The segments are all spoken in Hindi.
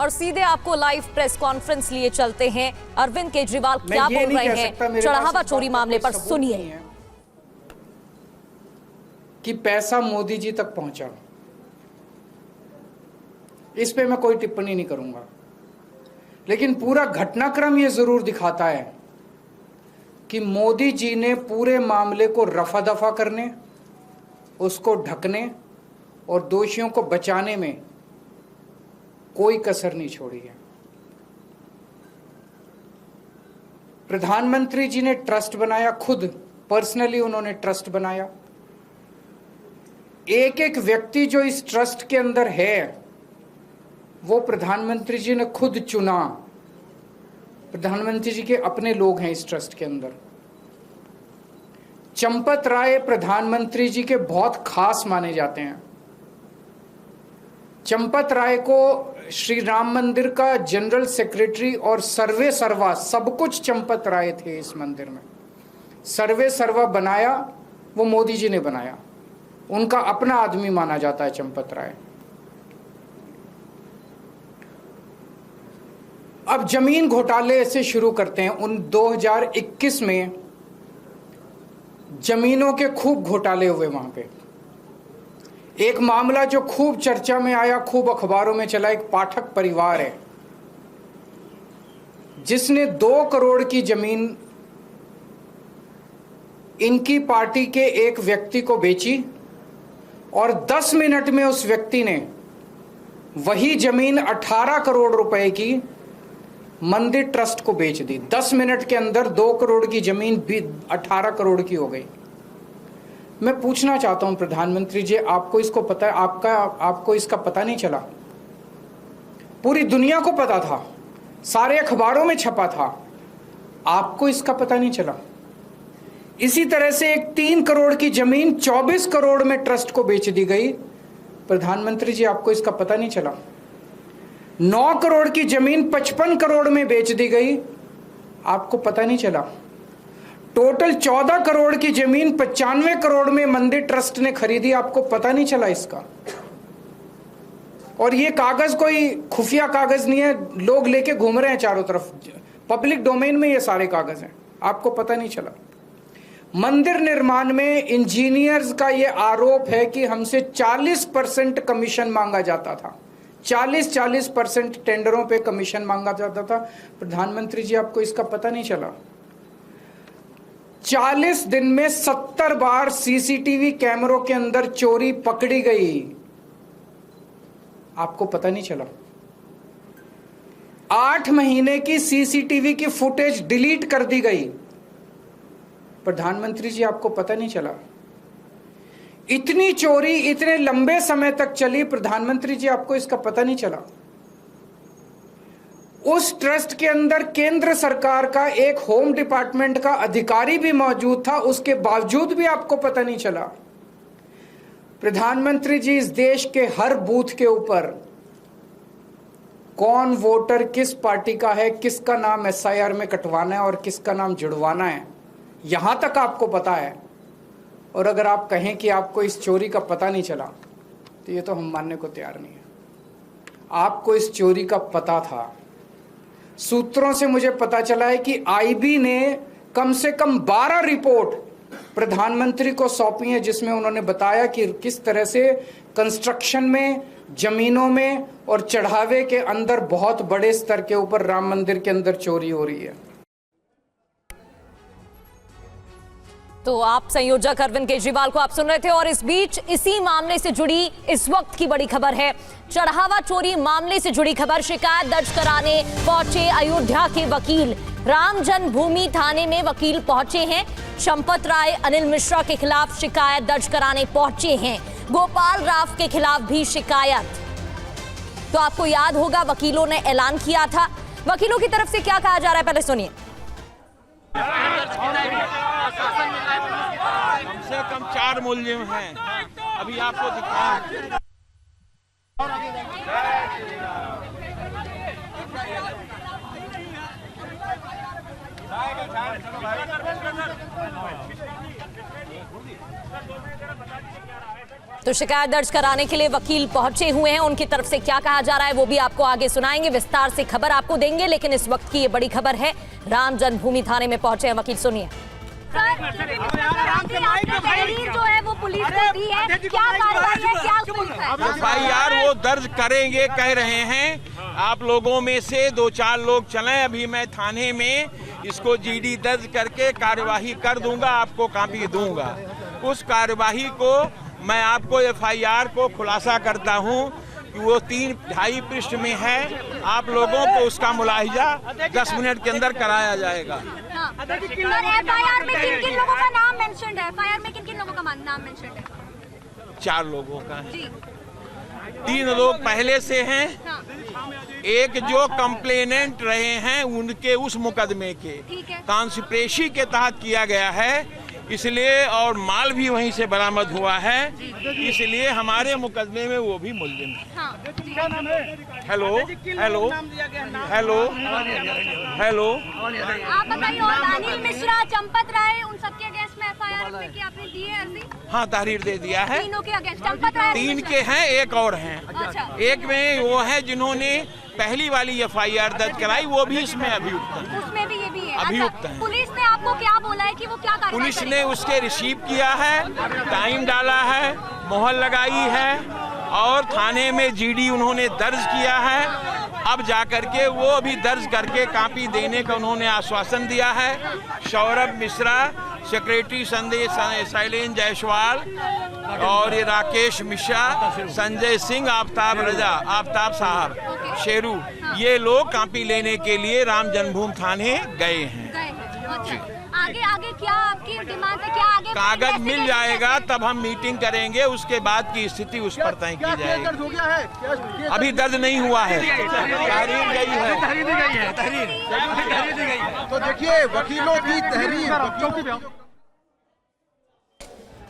और सीधे आपको लाइव प्रेस कॉन्फ्रेंस लिए चलते हैं। अरविंद केजरीवाल क्या बोल रहे हैं चढ़ावा चोरी मामले पर, सुनिए। कि पैसा मोदी जी तक पहुंचा, इस पे मैं कोई टिप्पणी नहीं करूंगा, लेकिन पूरा घटनाक्रम ये जरूर दिखाता है कि मोदी जी ने पूरे मामले को रफा दफा करने, उसको ढकने और दोषियों को बचाने में कोई कसर नहीं छोड़ी है। प्रधानमंत्री जी ने ट्रस्ट बनाया, खुद पर्सनली उन्होंने ट्रस्ट बनाया। एक एक व्यक्ति जो इस ट्रस्ट के अंदर है वो प्रधानमंत्री जी ने खुद चुना। प्रधानमंत्री जी के अपने लोग हैं इस ट्रस्ट के अंदर। चंपत राय प्रधानमंत्री जी के बहुत खास माने जाते हैं। चंपत राय को श्री राम मंदिर का जनरल सेक्रेटरी और सर्वे सर्वा सब कुछ चंपत राय थे इस मंदिर में। सर्वे सर्वा बनाया वो मोदी जी ने बनाया, उनका अपना आदमी माना जाता है चंपत राय। अब जमीन घोटाले से शुरू करते हैं। उन 2021 में जमीनों के खूब घोटाले हुए वहां पे। एक मामला जो खूब चर्चा में आया, खूब अखबारों में चला, एक पाठक परिवार है जिसने 2 करोड़ की जमीन इनकी पार्टी के एक व्यक्ति को बेची और 10 मिनट में उस व्यक्ति ने वही जमीन 18 करोड़ रुपए की मंदिर ट्रस्ट को बेच दी। 10 मिनट के अंदर 2 करोड़ की जमीन भी 18 करोड़ की हो गई। मैं पूछना चाहता हूं प्रधानमंत्री जी, आपको इसको पता है? आपको इसका पता नहीं चला? पूरी दुनिया को पता था, सारे अखबारों में छपा था, आपको इसका पता नहीं चला? इसी तरह से एक 3 करोड़ की जमीन 24 करोड़ में ट्रस्ट को बेच दी गई। प्रधानमंत्री जी, आपको इसका पता नहीं चला? 9 करोड़ की जमीन 55 करोड़ में बेच दी गई, आपको पता नहीं चला? टोटल 14 करोड़ की जमीन 95 करोड़ में मंदिर ट्रस्ट ने खरीदी, आपको पता नहीं चला इसका? और ये कागज कोई खुफिया कागज नहीं है, लोग लेके घूम रहे हैं चारों तरफ, पब्लिक डोमेन में ये सारे कागज हैं, आपको पता नहीं चला? मंदिर निर्माण में इंजीनियर्स का ये आरोप है कि हमसे 40% कमीशन मांगा जाता था। 40% टेंडरों पे कमीशन मांगा जाता था। प्रधानमंत्री जी, आपको इसका पता नहीं चला? 40 दिन में 70 बार सीसीटीवी कैमरों के अंदर चोरी पकड़ी गई, आपको पता नहीं चला? 8 महीने की सीसीटीवी की फुटेज डिलीट कर दी गई, प्रधानमंत्री जी आपको पता नहीं चला? इतनी चोरी इतने लंबे समय तक चली, प्रधानमंत्री जी आपको इसका पता नहीं चला? उस ट्रस्ट के अंदर केंद्र सरकार का एक होम डिपार्टमेंट का अधिकारी भी मौजूद था, उसके बावजूद भी आपको पता नहीं चला? प्रधानमंत्री जी, इस देश के हर बूथ के ऊपर कौन वोटर किस पार्टी का है, किसका नाम एसआईआर में कटवाना है और किसका नाम जुड़वाना है, यहां तक आपको पता है। और अगर आप कहें कि आपको इस चोरी का पता नहीं चला, तो ये तो हम मानने को तैयार नहीं है। आपको इस चोरी का पता था। सूत्रों से मुझे पता चला है कि आईबी ने कम से कम 12 रिपोर्ट प्रधानमंत्री को सौंपी है, जिसमें उन्होंने बताया कि किस तरह से कंस्ट्रक्शन में, जमीनों में और चढ़ावे के अंदर बहुत बड़े स्तर के ऊपर राम मंदिर के अंदर चोरी हो रही है। तो आप संयोजक अरविंद केजरीवाल को आप सुन रहे थे। और इस बीच इसी मामले से जुड़ी इस वक्त की बड़ी खबर है। चढ़ावा चोरी मामले से जुड़ी खबर, शिकायत दर्ज कराने पहुंचे अयोध्या के वकील। राम जन्मभूमि थाने में वकील पहुंचे हैं। चंपत राय, अनिल मिश्रा के खिलाफ शिकायत दर्ज कराने पहुंचे हैं। गोपाल राव के खिलाफ भी शिकायत। तो आपको याद होगा वकीलों ने ऐलान किया था। वकीलों की तरफ से क्या कहा जा रहा है, पहले सुनिए। कम से कम 4 मुलजिम हैं, अभी आपको दिखाएं। तो शिकायत दर्ज कराने के लिए वकील पहुंचे हुए हैं, उनकी तरफ से क्या कहा जा रहा है वो भी आपको आगे सुनाएंगे, विस्तार से खबर आपको देंगे। लेकिन इस वक्त की ये बड़ी खबर है, राम जन्मभूमि थाने में पहुंचे हैं वकील, सुनिए। तहरीर जो है वो पुलिस ने दी है, क्या कार्रवाई है, क्या FIR वो दर्ज करेंगे कह रहे हैं। आप लोगों में से 2-4 लोग चलें, अभी मैं थाने में इसको GD दर्ज करके कार्यवाही कर दूंगा, आपको कॉपी दूंगा। उस कार्यवाही को मैं आपको FIR को खुलासा करता हूं कि वो 3-2.5 पृष्ठ में है। आप लोगों को उसका मुलाहिजा 10 मिनट के अंदर कराया जाएगा। FIR में किन-किन लोगों का नाम मेंशन्ड है? FIR में किन-किन लोगों का नाम मेंशन्ड है? 4 लोगों का है। जी। 3 लोग पहले से हैं, एक जो कंप्लेनेंट रहे हैं उनके उस मुकदमे के कॉन्स्पिरेसी के तहत किया गया है, इसलिए और माल भी वहीं से बरामद हुआ है, इसलिए हमारे मुकदमे में वो भी मुल्जिम है। हेलो हेलो हेलो हेलो, आप बताइए। और अनिल मिश्रा, चंपत राय, उन सबके अगेंस्ट में FIR की आपने दी है अर्जी? हाँ, तहरीर दे दिया है। तीनों के अगेंस्ट? चंपत राय 3 के हैं, एक और हैं। अच्छा। एक में वो है जिन्होंने पहली वाली FIR दर्ज कराई, वो भी इसमें अभियुक्त है। उसमें भी ये भी है? अभियुक्त है। पुलिस ने आपको क्या बोला है कि वो क्या कार्रवाई पुलिस करेगी? ने उसके रिसीव किया है, टाइम डाला है, मोहर लगाई है और थाने में GD उन्होंने दर्ज किया है। अब जाकर के वो अभी दर्ज करके कॉपी देने का उन्होंने आश्वासन दिया है। सौरभ मिश्रा, सेक्रेटरी शैलेंद्र जायसवाल और ये राकेश मिश्रा, संजय सिंह, आफ्ताब साहब, शेरू, ये लोग कॉपी लेने के लिए राम जन्मभूमि थाने गए हैं। अच्छा। आगे क्या आपकी डिमांड है? क्या आगे कागज मिल जाएगा तब हम मीटिंग करेंगे, उसके बाद की स्थिति उस पर तय की जाएगी। अभी दर्ज नहीं हुआ है, तहरीर गई है। तो देखिए वकीलों की तहरीर।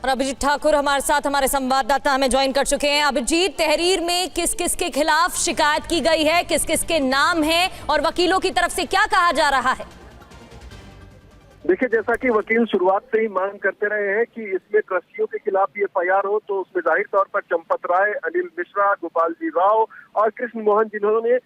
और अभिजीत ठाकुर हमारे साथ, हमारे संवाददाता हमें ज्वाइन कर चुके हैं। अभिजीत, तहरीर में किस किस के खिलाफ शिकायत की गई है, किस किस के नाम हैं और वकीलों की तरफ से क्या कहा जा रहा है? देखिए, जैसा कि वकील शुरुआत से ही मांग करते रहे हैं कि इसमें ट्रस्टियों के खिलाफ भी FIR हो, तो उसमें जाहिर तौर पर चंपत राय, अनिल मिश्रा, गोपाल जी राव और कृष्ण मोहन, जिन्होंने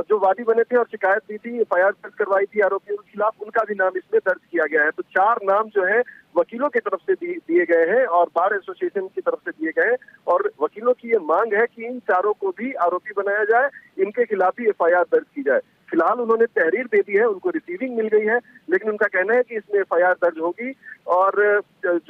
जो वादी बने थे और शिकायत दी थी, FIR दर्ज करवाई थी आरोपियों के खिलाफ, उनका भी नाम इसमें दर्ज किया गया है। तो 4 नाम जो है वकीलों की तरफ से दिए गए हैं और बार एसोसिएशन की तरफ से दिए गए हैं और वकीलों की ये मांग है कि इन 4 को भी आरोपी बनाया जाए, इनके खिलाफ भी FIR दर्ज की जाए। फिलहाल उन्होंने तहरीर दे दी है, उनको रिसीविंग मिल गई है, लेकिन उनका कहना है कि इसमें FIR दर्ज होगी और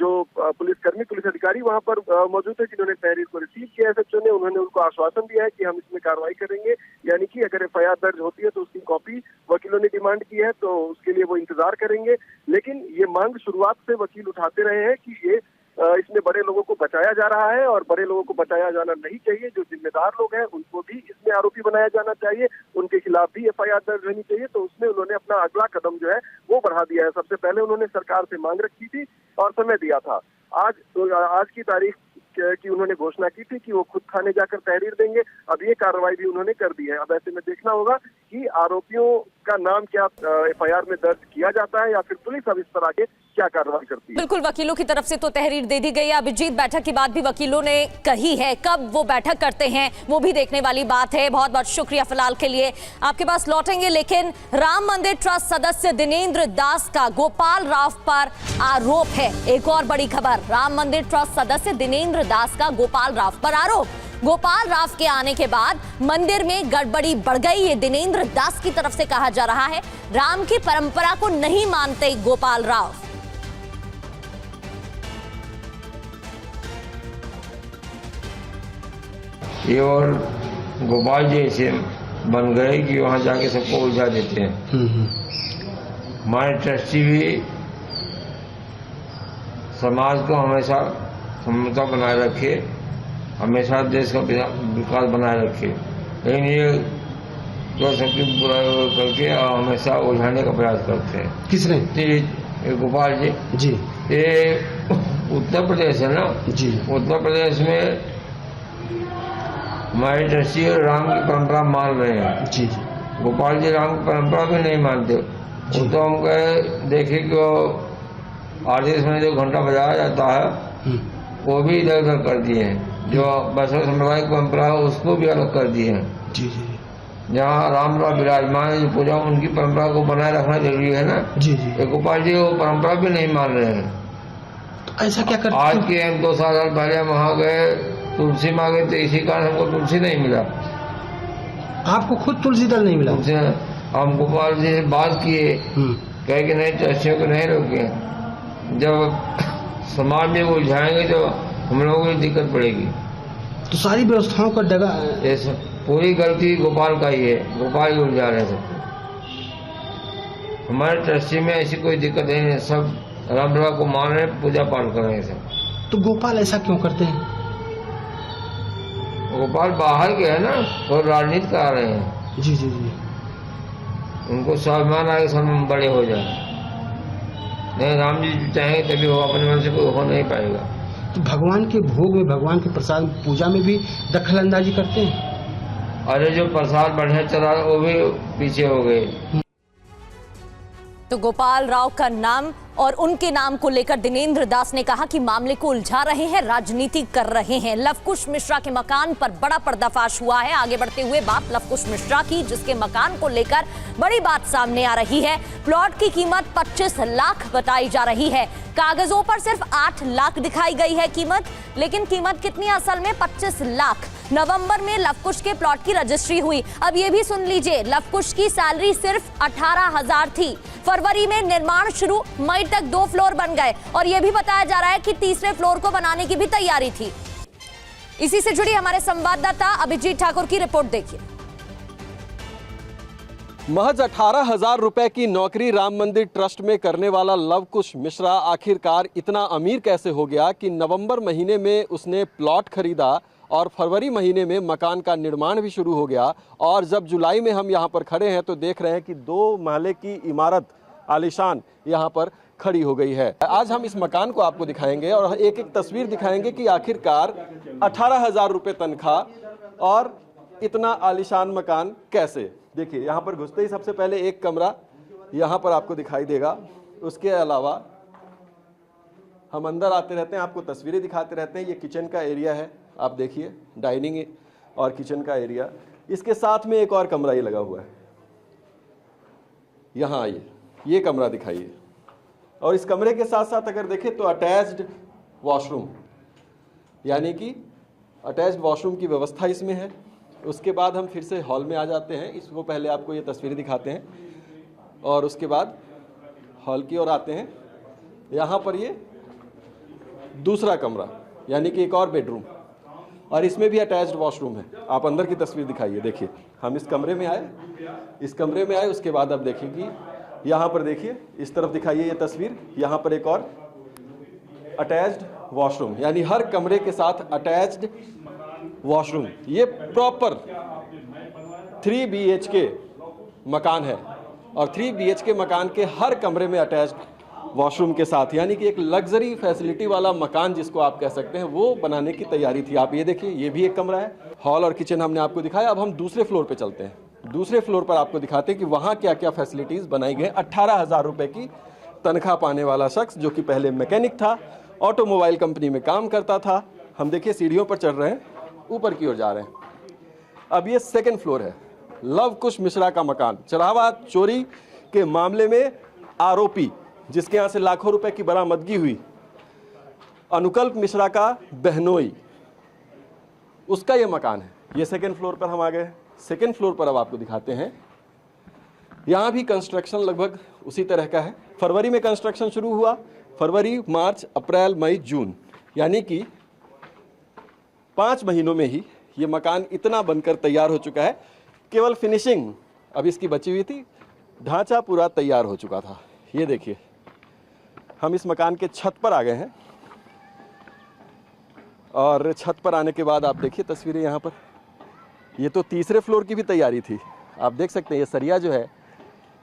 जो पुलिसकर्मी, पुलिस अधिकारी वहां पर मौजूद है जिन्होंने तहरीर को रिसीव किया है SHO ने, उन्होंने उनको आश्वासन दिया है कि हम इसमें कार्रवाई करेंगे, यानी कि अगर FIR दर्ज होती है तो उसकी कॉपी वकीलों ने डिमांड की है तो उसके लिए वो इंतजार करेंगे। लेकिन ये मांग शुरुआत से वकील उठाते रहे हैं कि ये इसमें बड़े लोगों को बचाया जा रहा है और बड़े लोगों को बचाया जाना नहीं चाहिए। जो जिम्मेदार लोग हैं उनको भी इसमें आरोपी बनाया जाना चाहिए, उनके खिलाफ भी FIR दर्ज होनी चाहिए। तो उसमें उन्होंने अपना अगला कदम जो है वो बढ़ा दिया है। सबसे पहले उन्होंने सरकार से मांग रखी थी और समय दिया था। आज की तारीख की उन्होंने घोषणा की थी कि वो खुद थाने जाकर तहरीर देंगे। अब ये कार्रवाई भी उन्होंने कर दी है। अब ऐसे में देखना होगा कि आरोपियों का नाम क्या FIR में दर्ज किया जाता है या फिर पुलिस अब इस पर आगे क्या कार्रवाई करती है। बिल्कुल, वकीलों की तरफ से तो तहरीर दे दी गई है। अभिजीत, बैठक की बात भी वकीलों ने कही है, कब वो बैठक करते हैं वो भी देखने वाली बात है। बहुत बहुत शुक्रिया फिलहाल के लिए, आपके पास लौटेंगे। लेकिन राम मंदिर ट्रस्ट सदस्य दिनेंद्र दास का गोपाल राव पर आरोप है। एक और बड़ी खबर, राम मंदिर ट्रस्ट सदस्य दिनेंद्र दास का गोपाल राव पर आरोप। गोपाल राव के आने के बाद मंदिर में गड़बड़ी बढ़ गई, ये दिनेंद्र दास की तरफ से कहा जा रहा है। राम की परंपरा को नहीं मानते गोपाल राव। ये और गोपाल जी ऐसे बन गए कि वहाँ जाके सबको उलझा देते हैं। हमारे ट्रस्टी भी समाज को हमेशा समता बनाए रखे, हमेशा देश का विकास बनाए रखे, लेकिन ये तो सबकी बुराई करके हमेशा उलझाने का प्रयास करते हैं। किसने? ये गोपाल जी। ये उत्तर प्रदेश है ना जी। उत्तर प्रदेश में हमारे ट्रस्टी राम की परंपरा मान रहे हैं जी। गोपाल जी राम की परंपरा भी नहीं मानते। वो तो हम कहे देखे कि आरती में जो घंटा बजाया जाता है वो भी इधर उधर कर दिए हैं। जो वैष्णव संप्रदाय की परंपरा है उसको भी अलग कर दिए हैं। जी जी जहाँ रामलाल विराजमान है जो पूजा उनकी परंपरा को बनाए रखना जरूरी है ना। जी जी। ये गोपाल जी वो परंपरा भी नहीं मान रहे हैं। तो ऐसा क्या करते आज के 2 साल पहले हम वहाँ गए, तुलसी मांगे तो इसी कारण हमको तुलसी नहीं मिला। आपको खुद तुलसी दल नहीं मिला? तुलसी हम गोपाल जी से बात किए, कहे कि नहीं ट्रस्टियों को नहीं रोके, जब समाज में उलझाएंगे तो हम लोगों को दिक्कत पड़ेगी। तो सारी व्यवस्थाओं का डगा पूरी गलती गोपाल का ही है, गोपाल ही उलझा रहे सबको। हमारे ट्रस्टी में ऐसी कोई दिक्कत नहीं है, सब रामलला को मान रहे, पूजा पाठ कर रहे हैं सब। तो गोपाल ऐसा क्यों करते हैं? गोपाल बाहर के है ना, और राजनीति कर रहे हैं। जी जी जी। उनको स्वाभिमान आए सब बड़े हो जाए। नहीं, राम जी चाहेंगे तभी हो, अपने मन से कोई हो नहीं पाएगा। तो भगवान के भोग में, भगवान के प्रसाद पूजा में भी दखल अंदाजी करते हैं? अरे जो प्रसाद बढ़िया चला वो भी पीछे हो गए। तो गोपाल राव का नाम और उनके नाम को लेकर दिनेंद्र दास ने कहा कि मामले को उलझा रहे हैं, राजनीति कर रहे हैं। लवकुश मिश्रा के मकान पर बड़ा पर्दाफाश हुआ है। आगे बढ़ते हुए बात लवकुश मिश्रा की, जिसके मकान को लेकर बड़ी बात सामने आ रही है। प्लॉट की कीमत 25 लाख बताई जा रही है। कागजों पर सिर्फ 8 लाख दिखाई गई है कीमत, लेकिन कीमत कितनी असल में 25 लाख। नवंबर में लवकुश के प्लॉट की रजिस्ट्री हुई। अब ये भी सुन लीजिए, लवकुश की सैलरी सिर्फ 18,000 थी। फरवरी में निर्माण शुरू, मई तक 2 फ्लोर बन गए और यह भी बताया जा रहा है कि तीसरे फ्लोर को बनाने की भी तैयारी थी। इसी से जुड़ी हमारे संवाददाता अभिजीत ठाकुर की रिपोर्ट देखिए। महज 18,000 रुपए की नौकरी राम मंदिर ट्रस्ट में करने वाला लवकुश मिश्रा आखिरकार इतना अमीर कैसे हो गया कि नवंबर महीने में उसने प्लॉट खरीदा और फरवरी महीने में मकान का निर्माण भी शुरू हो गया। और जब जुलाई में हम यहाँ पर खड़े हैं तो देख रहे हैं कि 2 महले की इमारत आलीशान यहाँ पर खड़ी हो गई है। आज हम इस मकान को आपको दिखाएंगे और एक एक तस्वीर दिखाएंगे कि आखिरकार 18,000 रुपये तनख्वाह और इतना आलीशान मकान कैसे। देखिए, यहाँ पर घुसते ही सबसे पहले एक कमरा यहाँ पर आपको दिखाई देगा। उसके अलावा हम अंदर आते रहते हैं, आपको तस्वीरें दिखाते रहते हैं। ये किचन का एरिया है, आप देखिए, डाइनिंग और किचन का एरिया। इसके साथ में एक और कमरा ये लगा हुआ है। यहाँ आइए, ये कमरा दिखाइए। और इस कमरे के साथ साथ अगर देखें तो अटैच्ड वॉशरूम, यानी कि अटैच्ड वॉशरूम की व्यवस्था इसमें है। उसके बाद हम फिर से हॉल में आ जाते हैं। इसको पहले आपको ये तस्वीरें दिखाते हैं और उसके बाद हॉल की ओर आते हैं। यहाँ पर ये दूसरा कमरा, यानी कि एक और बेडरूम, और इसमें भी अटैच्ड वॉशरूम है। आप अंदर की तस्वीर दिखाइए। देखिए, हम इस कमरे में आए, उसके बाद आप देखेंगे यहाँ पर, देखिए इस तरफ दिखाइए ये तस्वीर। यहाँ पर एक और अटैच्ड वॉशरूम, यानी हर कमरे के साथ अटैच्ड वॉशरूम। ये प्रॉपर 3 BHK मकान है और 3 BHK मकान के हर कमरे में अटैच्ड वॉशरूम के साथ, यानी कि एक लग्जरी फैसिलिटी वाला मकान जिसको आप कह सकते हैं, वो बनाने की तैयारी थी। आप ये देखिए, ये भी एक कमरा है। हॉल और किचन हमने आपको दिखाया। अब हम दूसरे फ्लोर पे चलते हैं। दूसरे फ्लोर पर आपको दिखाते हैं कि वहाँ क्या क्या फैसिलिटीज़ बनाई गई। 18,000 रुपये की तनख्वाह पाने वाला शख्स, जो कि पहले मैकेनिक था, ऑटोमोबाइल कंपनी में काम करता था। हम देखिए सीढ़ियों पर चढ़ रहे हैं, ऊपर की ओर जा रहे हैं। अब ये 2nd फ्लोर है, लवकुश मिश्रा का मकान। चढ़ावा चोरी के मामले में आरोपी, जिसके यहाँ से लाखों रुपए की बरामदगी हुई, अनुकल्प मिश्रा का बहनोई, उसका ये मकान है। ये 2nd फ्लोर पर हम आ गए। 2nd फ्लोर पर अब आपको दिखाते हैं। यहाँ भी कंस्ट्रक्शन लगभग उसी तरह का है। फरवरी में कंस्ट्रक्शन शुरू हुआ। फरवरी, मार्च, अप्रैल, मई, जून, यानी कि 5 महीनों में ही ये मकान इतना बनकर तैयार हो चुका है। केवल फिनिशिंग अब इसकी बची हुई थी, ढांचा पूरा तैयार हो चुका था। ये देखिए, हम इस मकान के छत पर आ गए हैं और छत पर आने के बाद आप देखिए तस्वीरें यहाँ पर। ये तो तीसरे फ्लोर की भी तैयारी थी। आप देख सकते हैं ये सरिया जो है,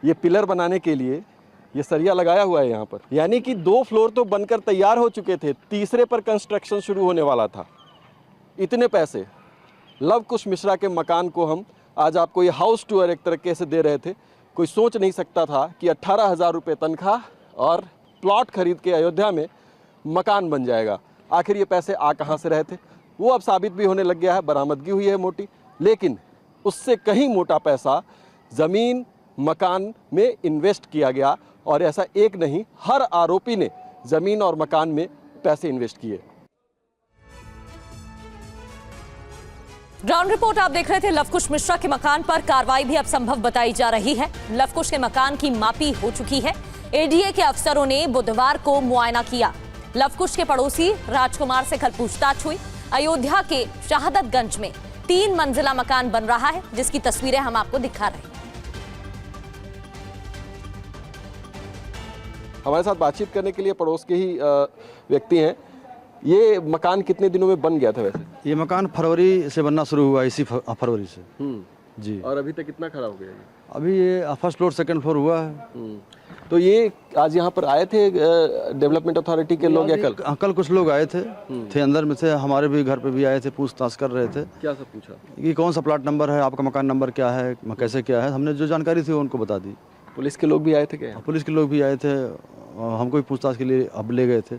ये पिलर बनाने के लिए ये सरिया लगाया हुआ है यहाँ पर, यानी कि 2 फ्लोर तो बनकर तैयार हो चुके थे, तीसरे पर कंस्ट्रक्शन शुरू होने वाला था। इतने पैसे लवकुश मिश्रा के मकान को हम आज आपको ये हाउस टूर एक तरीके से दे रहे थे। कोई सोच नहीं सकता था कि 18,000 रुपये तनख्वाह और प्लॉट खरीद के अयोध्या में मकान बन जाएगा। आखिर ये पैसे आ कहाँ से रहे थे? वो अब साबित भी होने लग गया है, बरामदगी हुई है मोटी, लेकिन उससे कहीं मोटा पैसा ज़मीन मकान में इन्वेस्ट किया गया, और ऐसा एक नहीं, हर आरोपी ने ज़मीन और मकान में पैसे इन्वेस्ट किए। ग्राउंड रिपोर्ट आप देख रहे थे। लवकुश मिश्रा के मकान पर कार्रवाई भी अब संभव बताई जा रही है। लवकुश के मकान की मापी हो चुकी है। एडीए के अफसरों ने बुधवार को मुआयना किया। लवकुश के पड़ोसी राजकुमार से कल पूछताछ हुई। अयोध्या के शहादतगंज में 3 मंजिला मकान बन रहा है, जिसकी तस्वीरें हम आपको दिखा रहे हैं। हमारे साथ बातचीत करने के लिए पड़ोस के ही व्यक्ति हैं। ये मकान कितने दिनों में बन गया था वैसे? ये मकान फरवरी से बनना शुरू हुआ, इसी फरवरी से। जी। और अभी तक कितना खड़ा हो गया? अभी ये फर्स्ट फ्लोर सेकंड फ्लोर हुआ है। तो ये आज यहाँ पर आए थे डेवलपमेंट अथॉरिटी के लोग या कल? कल कुछ लोग आए थे अंदर में थे, हमारे भी घर पे भी आए थे, पूछताछ कर रहे थे। क्या सब पूछा? कि कौन सा प्लाट नंबर है, आपका मकान नंबर क्या है, कैसे क्या है। हमने जो जानकारी थी वो उनको बता दी। पुलिस के लोग भी आए थे क्या? पुलिस के लोग भी आए थे, हमको भी पूछताछ के लिए अब ले गए थे।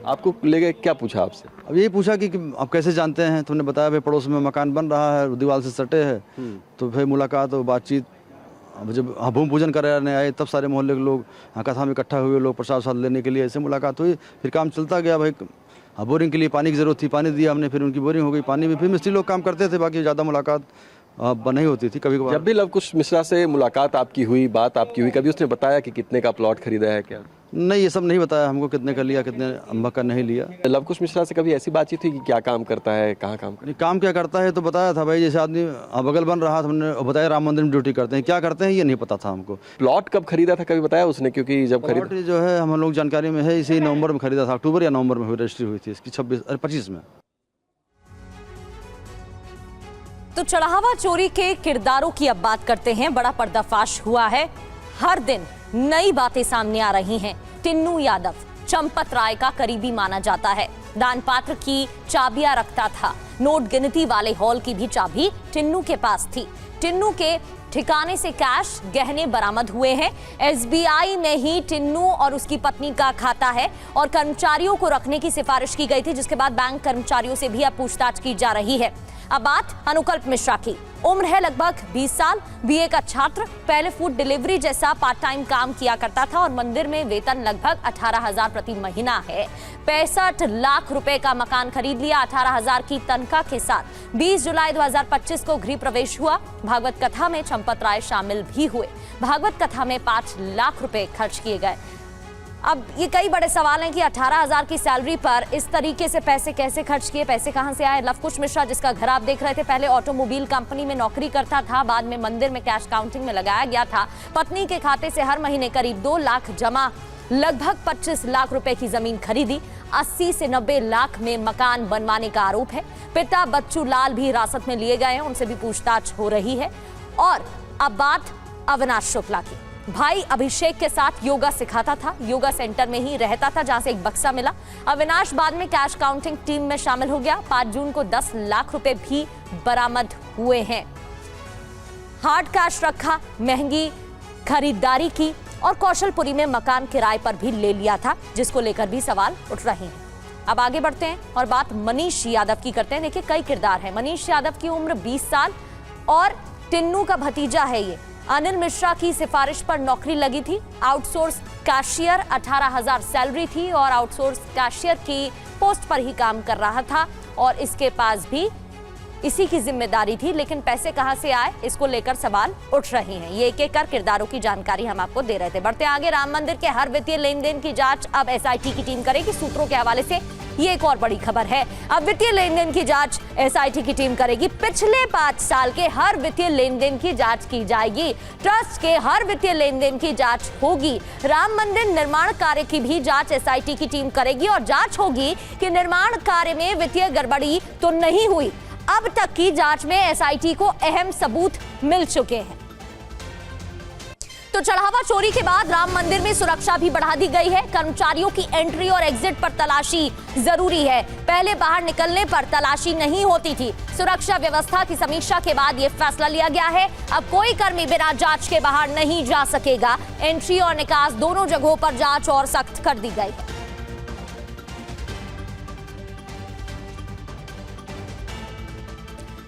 आपको ले गए, क्या पूछा आपसे? अब यही पूछा कि आप कैसे जानते हैं। तुमने बताया भाई पड़ोस में मकान बन रहा है, दीवार से सटे है। तो फिर मुलाकात और बातचीत, अब जब भूमि पूजन कराने आए तब सारे मोहल्ले के लोग कथा में इकट्ठा हुए, लोग प्रसाद लेने के लिए, ऐसे मुलाकात हुई। फिर काम चलता गया। भाई बोरिंग के लिए पानी की ज़रूरत थी, पानी दिया हमने, फिर उनकी बोरिंग हो गई, पानी में फिर मिस्त्री लोग काम करते थे, बाकी ज़्यादा मुलाकात नहीं होती थी। कभी कभार जब भी लवकुश मिश्रा से मुलाकात आपकी हुई, बात आपकी हुई, कभी उसने बताया कि कितने का प्लॉट खरीदा है क्या? नहीं, ये सब नहीं बताया हमको, कितने का लिया, कितने अम्बा का नहीं लिया। लवकुश मिश्रा से कभी ऐसी बातचीत हुई कि क्या काम करता है, कहाँ काम करता है? काम क्या करता है तो बताया था भाई, जैसे आदमी बगल बन रहा था, हमने बताया राम मंदिर में ड्यूटी करते हैं। क्या करते हैं ये नहीं पता था हमको। प्लॉट कब खरीदा था कभी बताया उसने? क्योंकि जब खरीदा जो है हम लोग जानकारी में है, इसी नवंबर में खरीदा था, अक्टूबर या नवंबर में रजिस्ट्री हुई थी इसकी 25 में। तो चढ़ावा चोरी के किरदारों की अब बात करते हैं। बड़ा पर्दाफाश हुआ है। हर दिन नई बातें सामने आ रही हैं। टिन्नू यादव चंपत राय का करीबी माना जाता है। दानपात्र की चाबियां रखता था। नोट गिनती वाले हॉल की भी चाबी टिन्नू के पास थी। टिन्नू के ठिकाने से कैश गहने बरामद हुए हैं। एसबीआई में ही टिन्नू और उसकी पत्नी का खाता है और कर्मचारियों को रखने की सिफारिश की गई थी, जिसके बाद बैंक कर्मचारियों से भी अब पूछताछ की जा रही है। अब बात अनुकल्प मिश्रा की। उम्र है लगभग 20 साल, बीए का छात्र। पहले फूड डिलीवरी जैसा पार्ट टाइम काम किया करता था और मंदिर में वेतन लगभग 18,000 प्रति महीना है। 65 लाख रुपए का मकान खरीद लिया 18,000 की तनख्वाह के साथ। 20 जुलाई 2025 को गृह प्रवेश हुआ। भागवत कथा में चंपत राय शामिल भी हुए। भागवत कथा में 5 लाख रुपए खर्च किए गए। अब ये कई बड़े सवाल हैं कि 18,000 की सैलरी पर इस तरीके से पैसे कैसे खर्च किए, पैसे कहां से आए। लवकुश मिश्रा, जिसका घर आप देख रहे थे, पहले ऑटोमोबाइल कंपनी में नौकरी करता था, बाद में मंदिर में कैश काउंटिंग में लगाया गया था। पत्नी के खाते से हर महीने करीब 2 लाख जमा, लगभग 25 लाख रुपए की जमीन खरीदी। 80 से 90 लाख में मकान बनवाने का आरोप है। पिता बच्चू लाल भी हिरासत में लिए गए हैं, उनसे भी पूछताछ हो रही है। और अब बात अविनाश शुक्ला की। भाई अभिषेक के साथ योगा सिखाता था, योगा सेंटर में ही रहता था जहां से एक बक्सा मिला। अविनाश बाद में कैश काउंटिंग टीम में शामिल हो गया। 5 जून को 10 लाख रुपए भी बरामद हुए हैं। हार्ड कैश रखा, महंगी खरीदारी की और कौशलपुरी में मकान किराए पर भी ले लिया था, जिसको लेकर भी सवाल उठ रहे हैं। अब आगे बढ़ते हैं और बात मनीष यादव की करते हैं। देखिए, कई किरदार हैं। मनीष यादव की उम्र 20 साल और टिन्नू का भतीजा है ये। अनिल मिश्रा की सिफारिश पर नौकरी लगी थी। आउटसोर्स कैशियर, 18,000 सैलरी थी और आउटसोर्स कैशियर की पोस्ट पर ही काम कर रहा था और इसके पास भी इसी की जिम्मेदारी थी। लेकिन पैसे कहां से आए, इसको लेकर सवाल उठ रहे हैं। ये एक कर किरदारों की जानकारी हम आपको दे रहे थे। बढ़ते आगे, राम मंदिर के हर वित्तीय लेन देन की जांच अब एसआईटी की टीम करेगी। सूत्रों के हवाले से ये एक और बड़ी खबर है। अब वित्तीय लेन देन की जांच एसआईटी की टीम करेगी। पिछले 5 साल के हर वित्तीय लेन देन की जांच की जाएगी। ट्रस्ट के हर वित्तीय लेन देन की जांच होगी। राम मंदिर निर्माण कार्य की भी जांच एसआईटी की टीम करेगी और जांच होगी कि निर्माण कार्य में वित्तीय गड़बड़ी तो नहीं हुई। अब तक की जांच में एसआईटी को अहम सबूत मिल चुके हैं। तो चढ़ावा चोरी के बाद राम मंदिर में सुरक्षा भी बढ़ा दी गई है। कर्मचारियों की एंट्री और एग्जिट पर तलाशी जरूरी है। पहले बाहर निकलने पर तलाशी नहीं होती थी। सुरक्षा व्यवस्था की समीक्षा के बाद यह फैसला लिया गया है। अब कोई कर्मी बिना जांच के बाहर नहीं जा सकेगा। एंट्री और निकास दोनों जगहों पर जांच और सख्त कर दी गई है।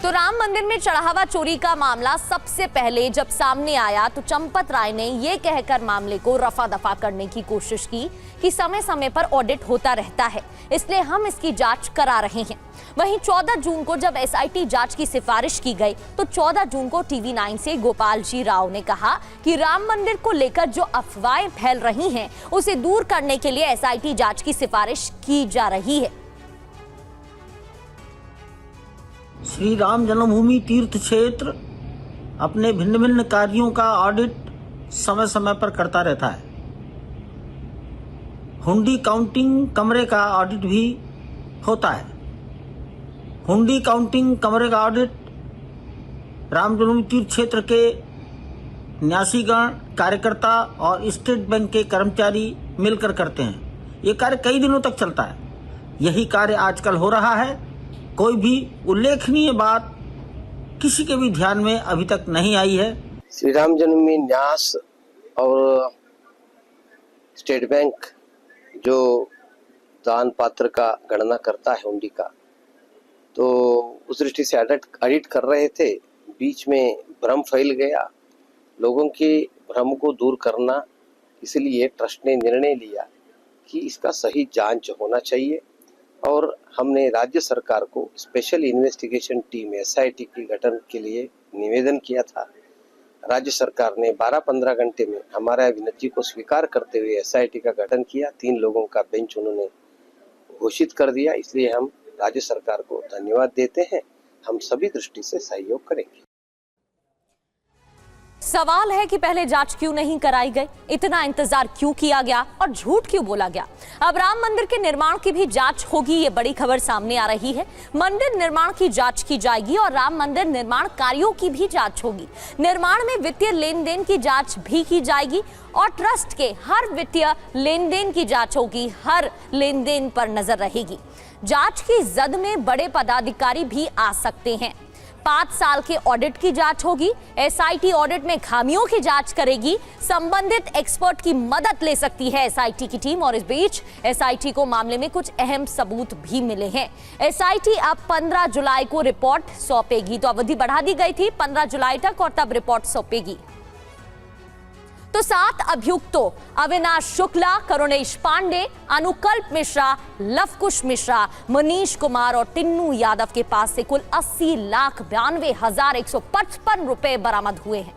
तो राम मंदिर में चढ़ावा चोरी का मामला सबसे पहले जब सामने आया तो चंपत राय ने यह कहकर मामले को रफा दफा करने की कोशिश की कि समय समय पर ऑडिट होता रहता है, इसलिए हम इसकी जांच करा रहे हैं। वहीं 14 जून को जब एसआईटी जांच की सिफारिश की गई तो 14 जून को TV9 से गोपाल जी राव ने कहा कि राम मंदिर को लेकर जो अफवाहें फैल रही हैं उसे दूर करने के लिए एसआईटी जांच की सिफारिश की जा रही है। श्री राम जन्मभूमि तीर्थ क्षेत्र अपने भिन्न भिन्न कार्यों का ऑडिट समय समय पर करता रहता है। हुंडी काउंटिंग कमरे का ऑडिट भी होता है। हुंडी काउंटिंग कमरे का ऑडिट राम जन्मभूमि तीर्थ क्षेत्र के न्यासीगण, कार्यकर्ता और स्टेट बैंक के कर्मचारी मिलकर करते हैं। ये कार्य कई दिनों तक चलता है। यही कार्य आजकल हो रहा है। कोई भी उल्लेखनीय बात किसी के भी ध्यान में अभी तक नहीं आई है। श्री राम जन्मभूमि न्यास और स्टेट बैंक जो दान पात्र का गणना करता है हुंडी का, तो उस दृष्टि से ऑडिट कर रहे थे। बीच में भ्रम फैल गया। लोगों के भ्रम को दूर करना, इसलिए ट्रस्ट ने निर्णय लिया कि इसका सही जांच होना चाहिए और हमने राज्य सरकार को स्पेशल इन्वेस्टिगेशन टीम एसआईटी की गठन के लिए निवेदन किया था। राज्य सरकार ने 12-15 घंटे में हमारा विनती को स्वीकार करते हुए एसआईटी का गठन किया। 3 लोगों का बेंच उन्होंने घोषित कर दिया। इसलिए हम राज्य सरकार को धन्यवाद देते हैं। हम सभी दृष्टि से सहयोग करेंगे। सवाल है कि पहले जांच क्यों नहीं कराई गई, इतना इंतजार क्यों किया गया और झूठ क्यों बोला गया। अब राम मंदिर के निर्माण की भी जांच होगी, ये बड़ी खबर सामने आ रही है। मंदिर निर्माण की जांच की जाएगी और राम मंदिर निर्माण कार्यों की भी जांच होगी। निर्माण में वित्तीय लेन देन की जांच भी की जाएगी और ट्रस्ट के हर वित्तीय लेन देन की जांच होगी। हर लेन देन पर नजर रहेगी। जांच की जद में बड़े पदाधिकारी भी आ सकते हैं। 5 साल के ऑडिट की जांच होगी। एसआईटी ऑडिट में खामियों की जांच करेगी। संबंधित एक्सपर्ट की मदद ले सकती है एसआईटी की टीम। और इस बीच एसआईटी को मामले में कुछ अहम सबूत भी मिले हैं। एसआईटी अब 15 जुलाई को रिपोर्ट सौंपेगी। तो अवधि बढ़ा दी गई थी 15 जुलाई तक और तब रिपोर्ट सौंपेगी। तो 7 अभियुक्तों अविनाश शुक्ला, करुणेश पांडे, अनुकल्प मिश्रा, लवकुश मिश्रा, मनीष कुमार और टिन्नू यादव के पास से कुल 80,92,155 रुपए बरामद हुए हैं।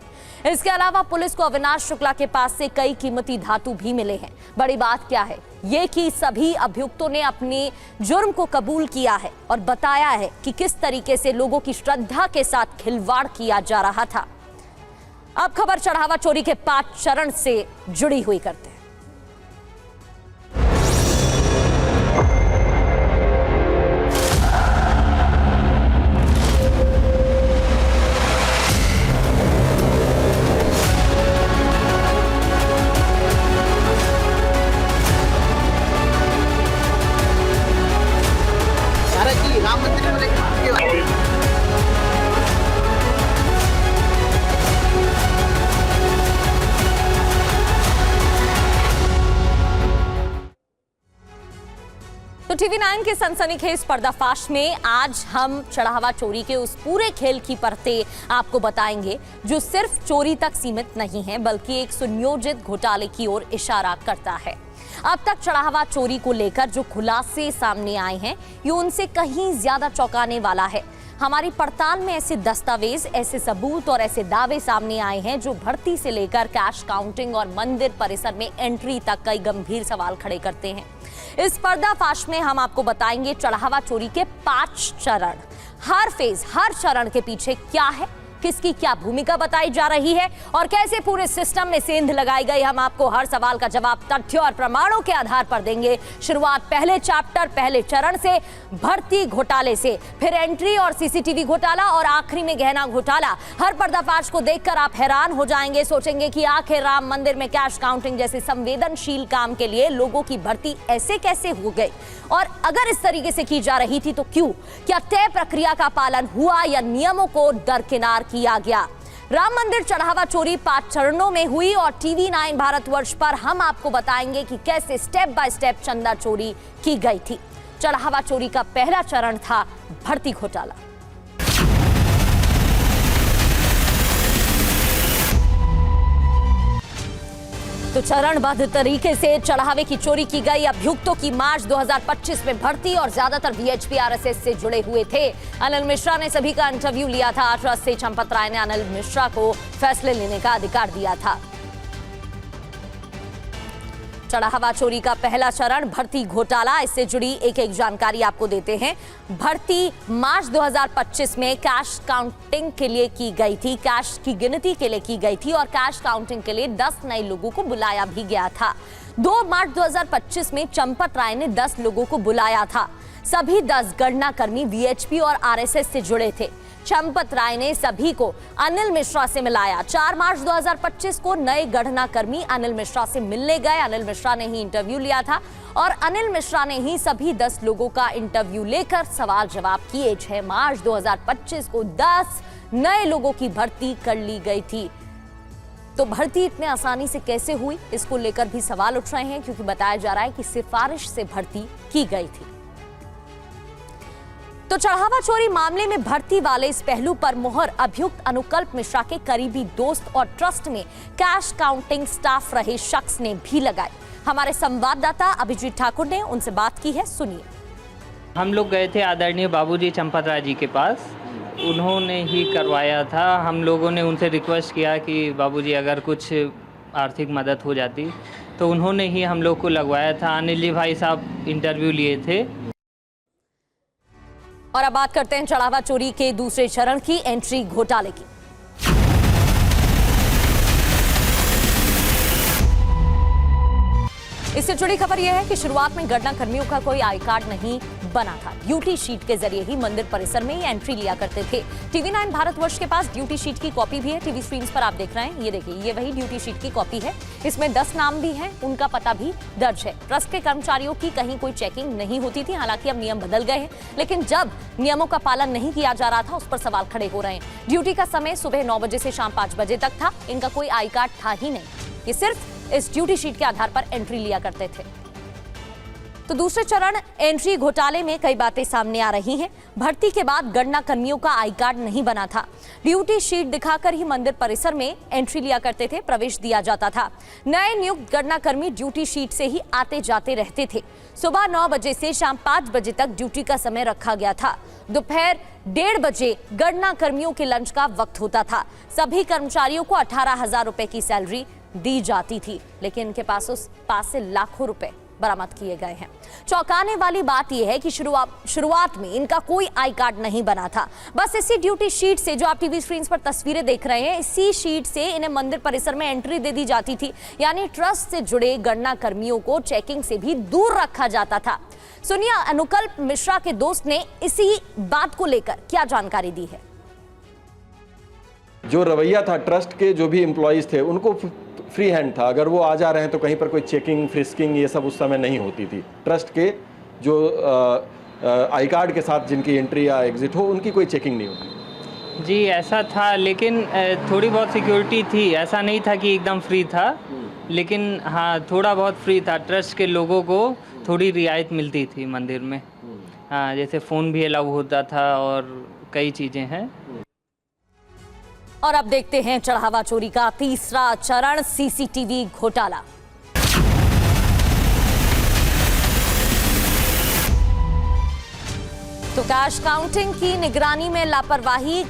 इसके अलावा पुलिस को अविनाश शुक्ला के पास से कई कीमती धातु भी मिले हैं। बड़ी बात क्या है, ये कि सभी अभियुक्तों ने अपने जुर्म को कबूल किया है और बताया है कि किस तरीके से लोगों की श्रद्धा के साथ खिलवाड़ किया जा रहा था। अब खबर चढ़ावा चोरी के 5 चरण से जुड़ी हुई करते हैं। राम मंदिर में तो TV9 के सनसनीखेज पर्दाफाश में आज हम चढ़ावा चोरी के उस पूरे खेल की परतें आपको बताएंगे जो सिर्फ चोरी तक सीमित नहीं है बल्कि एक सुनियोजित घोटाले की ओर इशारा करता है। अब तक चढ़ावा चोरी को लेकर जो खुलासे सामने आए हैं ये उनसे कहीं ज्यादा चौंकाने वाला है। हमारी पड़ताल में ऐसे दस्तावेज, ऐसे सबूत और ऐसे दावे सामने आए हैं जो भर्ती से लेकर कैश काउंटिंग और मंदिर परिसर में एंट्री तक कई गंभीर सवाल खड़े करते हैं। इस पर्दाफाश में हम आपको बताएंगे चढ़ावा चोरी के 5 चरण। हर फेज, हर चरण के पीछे क्या है, किसकी क्या भूमिका बताई जा रही है और कैसे पूरे सिस्टम में सेंध लगाई गई। हम आपको हर सवाल का जवाब तथ्यों और प्रमाणों के आधार पर देंगे। शुरुआत पहले चैप्टर, पहले चरण से, भर्ती घोटाले से, फिर एंट्री और सीसीटीवी घोटाला और आखिरी में गहना घोटाला। हर पर्दाफाश को देखकर आप हैरान हो जाएंगे, सोचेंगे कि आखिर राम मंदिर में कैश काउंटिंग जैसे संवेदनशील काम के लिए लोगों की भर्ती ऐसे कैसे हो गई और अगर इस तरीके से की जा रही थी तो क्यों? क्या तय प्रक्रिया का पालन हुआ या नियमों को दरकिनार किया गया? राम मंदिर चढ़ावा चोरी 5 चरणों में हुई और TV9 भारतवर्ष पर हम आपको बताएंगे कि कैसे स्टेप बाय स्टेप चंदा चोरी की गई थी। चढ़ावा चोरी का पहला चरण था भर्ती घोटाला। तो चरणबद्ध तरीके से चढ़ावे की चोरी की गई अभियुक्तों की मार्च 2025 में भर्ती और ज्यादातर वीएचपी आरएसएस से जुड़े हुए थे। अनिल मिश्रा ने सभी का इंटरव्यू लिया था। ट्रस्ट से चंपत राय ने अनिल मिश्रा को फैसले लेने का अधिकार दिया था। चढ़ावा चोरी का पहला चरण भर्ती घोटाला, इससे जुड़ी एक जानकारी आपको देते हैं। भर्ती मार्च 2025 में कैश काउंटिंग के लिए की गई थी, कैश की गिनती के लिए की गई थी और कैश काउंटिंग के लिए 10 नए लोगों को बुलाया भी गया था। 2 मार्च 2025 में चंपत राय ने 10 लोगों को बुलाया था। सभी 10 गणना कर्मी वीएचपी और आरएसएस से जुड़े थे। चंपत राय ने सभी को अनिल मिश्रा से मिलाया। 4 मार्च 2025 को नए गणना कर्मी अनिल मिश्रा से मिलने गए। अनिल मिश्रा ने ही इंटरव्यू लिया था और अनिल मिश्रा ने ही सभी 10 लोगों का इंटरव्यू लेकर सवाल जवाब किए। 6 मार्च 2025 को 10 नए लोगों की भर्ती कर ली गई थी। तो भर्ती इतने आसानी से कैसे हुई, इसको लेकर भी सवाल उठ रहे हैं, क्योंकि बताया जा रहा है कि सिफारिश से भर्ती की गई थी। तो चढ़ावा चोरी मामले में भर्ती वाले इस पहलू पर मुहर अभियुक्त अनुकल्प मिश्रा के करीबी दोस्त और ट्रस्ट में कैश काउंटिंग स्टाफ रहे शख्स ने भी लगाई। हमारे संवाददाता अभिजीत ठाकुर ने उनसे बात की है, सुनिए। हम लोग गए थे आदरणीय बाबूजी चंपत राय जी के पास, उन्होंने ही करवाया था। हम लोगों ने उनसे रिक्वेस्ट किया कि बाबूजी अगर कुछ आर्थिक मदद हो जाती, तो उन्होंने ही हम लोग को लगवाया था। अनिल जी भाई साहब इंटरव्यू लिए थे। और अब बात करते हैं चढ़ावा चोरी के दूसरे चरण की, एंट्री घोटाले की। इससे जुड़ी खबर यह है कि शुरुआत में गणना कर्मियों का कोई आई कार्ड नहीं बना था। ड्यूटी शीट के जरिए ही मंदिर परिसर में ये एंट्री लिया करते थे। TV9 भारतवर्ष के पास ड्यूटी शीट की कॉपी भी है। टीवी स्क्रीन पर आप देख रहे हैं, ये देखिए, ये वही ड्यूटी शीट की कॉपी है। इसमें 10 नाम भी हैं, उनका पता भी दर्ज है। ट्रस्ट के कर्मचारियों की कहीं कोई चेकिंग नहीं होती थी। हालांकि अब नियम बदल गए हैं, लेकिन जब नियमों का पालन नहीं किया जा रहा था, उस पर सवाल खड़े हो रहे हैं। ड्यूटी का समय सुबह 9 बजे से शाम 5 बजे तक था। इनका कोई आई कार्ड था ही नहीं। ये सिर्फ इस ड्यूटी शीट के आधार पर एंट्री लिया करते थे। तो दूसरे चरण एंट्री घोटाले में कई बातें सामने आ रही हैं। भर्ती के बाद गणना कर्मियों का आई कार्ड नहीं बना था। ड्यूटी शीट दिखाकर ही मंदिर परिसर में एंट्री लिया करते थे, प्रवेश दिया जाता था। नए नियुक्त गणना कर्मी ड्यूटी शीट से ही आते जाते रहते थे। सुबह 9 बजे से शाम 5 बजे तक ड्यूटी का समय रखा गया था। दोपहर 1:30 बजे गणना कर्मियों के लंच का वक्त होता था। सभी कर्मचारियों को 18,000 रुपए की सैलरी दी जाती थी, लेकिन इनके पास से लाखों रुपए बरामद किए गए हैं। चौंकाने वाली बात यह है कि शुरुआत में इनका कोई आई कार्ड नहीं बना था। बस इसी ड्यूटी शीट से, जो आप टीवी स्क्रीन पर तस्वीरें देख रहे हैं, इसी शीट से इन्हें मंदिर परिसर में एंट्री दे दी जाती थी। यानी ट्रस्ट से जुड़े गणना कर्मियों को चेकिंग से भी दूर रखा जाता था। सुनिए अनुकल्प मिश्रा के दोस्त ने इसी बात को लेकर क्या जानकारी दी है। जो रवैया था ट्रस्ट के जो भी एम्प्लॉइज थे, उनको फ्री हैंड था। अगर वो आ जा रहे हैं तो कहीं पर कोई चेकिंग, फ्रिस्किंग ये सब उस समय नहीं होती थी। ट्रस्ट के जो आई कार्ड के साथ जिनकी एंट्री या एग्जिट हो, उनकी कोई चेकिंग नहीं होती। जी ऐसा था, लेकिन थोड़ी बहुत सिक्योरिटी थी। ऐसा नहीं था कि एकदम फ्री था, लेकिन हाँ थोड़ा बहुत फ्री था। ट्रस्ट के लोगों को थोड़ी रियायत मिलती थी मंदिर में। हाँ, जैसे फ़ोन भी अलाउ होता था और कई चीज़ें हैं। और अब देखते हैं चढ़ावा चोरी का तीसरा चरण, सीसीटीवी घोटाला। तो कैश काउंटिंग की निगरानी में लापरवाही,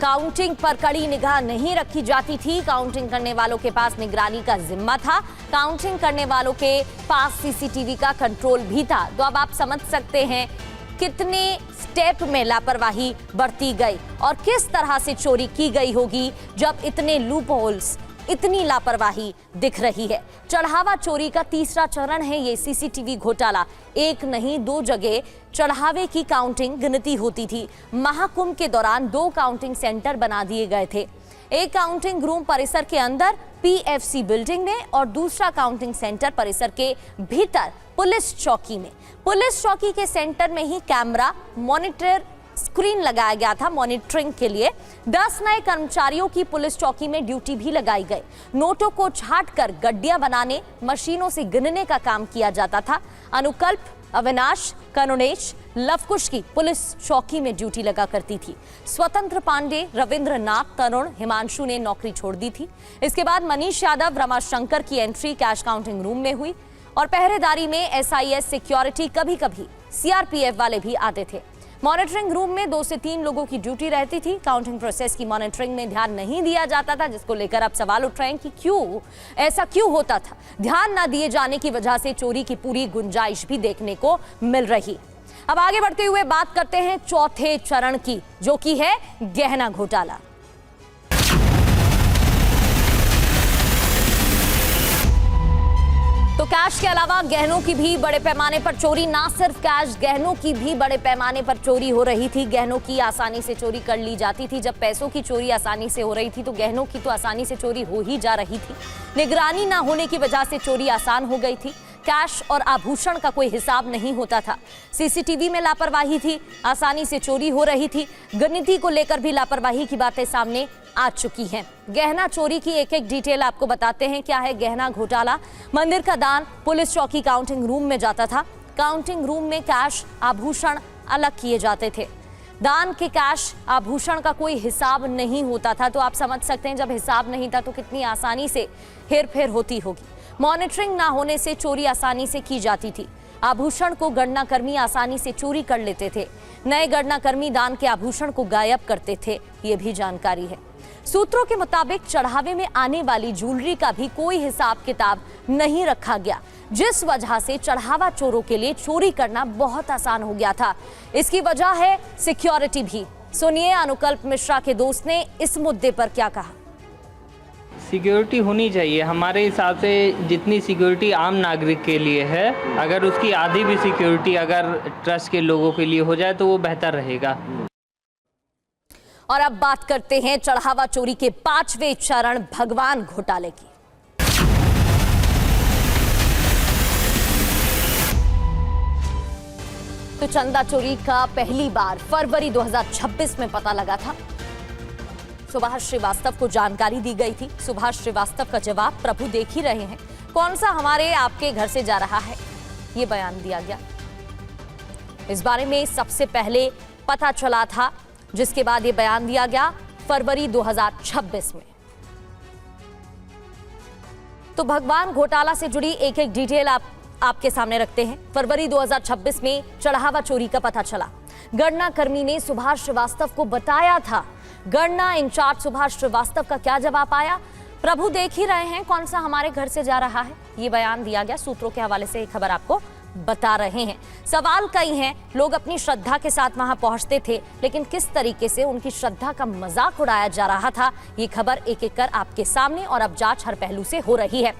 काउंटिंग पर कड़ी निगाह नहीं रखी जाती थी। काउंटिंग करने वालों के पास निगरानी का जिम्मा था। काउंटिंग करने वालों के पास सीसीटीवी का कंट्रोल भी था। तो अब आप समझ सकते हैं कितने स्टेप में लापरवाही बरती गई और किस तरह से चोरी की गई होगी, जब इतने लूप होल्स, इतनी लापरवाही दिख रही है। चढ़ावा चोरी का तीसरा चरण है ये सीसीटीवी घोटाला। एक नहीं 2 जगह चढ़ावे की काउंटिंग गिनती होती थी। महाकुंभ के दौरान 2 काउंटिंग सेंटर बना दिए गए थे। एक काउंटिंग रूम परिसर के अंदर पीएफसी बिल्डिंग में और दूसरा काउंटिंग सेंटर परिसर के भीतर पुलिस चौकी में। पुलिस चौकी के सेंटर में ही कैमरा, मॉनिटर स्क्रीन लगाया गया था मॉनिटरिंग के लिए। 10 नए कर्मचारियों की पुलिस चौकी में ड्यूटी भी लगाई गई। नोटों को छांटकर गड्डियां बनाने, मशीनों से गिनने का काम किया जाता था। अनुकल्प, अविनाश, करुणेश, लवकुश की पुलिस चौकी में ड्यूटी लगा करती थी। स्वतंत्र पांडे, रविंद्र नाथ, तरुण, हिमांशु ने नौकरी छोड़ दी थी। इसके बाद मनीष यादव, रमाशंकर की एंट्री कैश काउंटिंग रूम में हुई और पहरेदारी में SIS सिक्योरिटी, कभी कभी CRPF वाले भी आते थे। मॉनिटरिंग रूम में 2 से 3 लोगों की ड्यूटी रहती थी। काउंटिंग प्रोसेस की मॉनिटरिंग में ध्यान नहीं दिया जाता था, जिसको लेकर अब सवाल उठ रहे हैं कि क्यों ऐसा क्यों होता था। ध्यान न दिए जाने की वजह से चोरी की पूरी गुंजाइश भी देखने को मिल रही। अब आगे बढ़ते हुए बात करते हैं चौथे चरण की, जो कि है गहना घोटाला। तो कैश के अलावा गहनों की भी बड़े पैमाने पर चोरी, ना सिर्फ कैश, गहनों की भी बड़े पैमाने पर चोरी हो रही थी। गहनों की आसानी से चोरी कर ली जाती थी। जब पैसों की चोरी आसानी से हो रही थी तो गहनों की तो आसानी से चोरी हो ही जा रही थी। निगरानी ना होने की वजह से चोरी आसान हो गई थी। कैश और आभूषण का कोई हिसाब नहीं होता था। CCTV में लापरवाही थी, आसानी से चोरी हो रही थी। गिनती को लेकर भी लापरवाही की बातें सामने आ चुकी हैं। गहना चोरी की एक एक डिटेल आपको बताते हैं। क्या है गहना घोटाला? मंदिर का दान पुलिस चौकी काउंटिंग रूम में जाता था। काउंटिंग रूम में कैश, आभूषण अलग किए जाते थे। दान के कैश, आभूषण का कोई हिसाब नहीं होता था। तो आप समझ सकते हैं जब हिसाब नहीं था तो कितनी आसानी से हेरफेर होती होगी। मॉनिटरिंग ना होने से चोरी आसानी से की जाती थी। आभूषण को गणना कर्मी आसानी से चोरी कर लेते थे। नए गणना कर्मी दान के आभूषण को गायब करते थे, ये भी जानकारी है। सूत्रों के मुताबिक चढ़ावे में आने वाली ज्वेलरी का भी कोई हिसाब किताब नहीं रखा गया, जिस वजह से चढ़ावा चोरों के लिए चोरी करना बहुत आसान हो गया था। इसकी वजह है सिक्योरिटी भी। सुनिए अनुकल्प मिश्रा के दोस्त ने इस मुद्दे पर क्या कहा। सिक्योरिटी होनी चाहिए। हमारे हिसाब से जितनी सिक्योरिटी आम नागरिक के लिए है, अगर उसकी आधी भी सिक्योरिटी अगर ट्रस्ट के लोगों के लिए हो जाए तो वो बेहतर रहेगा। और अब बात करते हैं चढ़ावा चोरी के 5वें चरण भगवान घोटाले की। तो चंदा चोरी का पहली बार फरवरी 2026 में पता लगा था। सुभाष श्रीवास्तव को जानकारी दी गई थी। सुभाष श्रीवास्तव का जवाब प्रभु देख ही रहे हैं, कौन सा हमारे आपके घर से जा रहा है, ये बयान दिया गया। इस बारे में सबसे पहले पता चला था, जिसके बाद ये बयान दिया गया फरवरी 2026 में। तो भगवान घोटाला से जुड़ी एक एक डिटेल आपके सामने रखते हैं। फरवरी 2026 में चढ़ावा चोरी का पता चला। गणना कर्मी ने सुभाष श्रीवास्तव को बताया था। गणना इंचार्ज सुभाष श्रीवास्तव का क्या जवाब आया? प्रभु देख ही रहे हैं, कौन सा हमारे घर से जा रहा है, ये बयान दिया गया। सूत्रों के हवाले से खबर आपको बता रहे हैं। सवाल कई हैं। लोग अपनी श्रद्धा के साथ वहां पहुंचते थे, लेकिन किस तरीके से उनकी श्रद्धा का मजाक उड़ाया जा रहा था, ये खबर एक एक कर आपके सामने और अब जांच हर पहलू से हो रही है।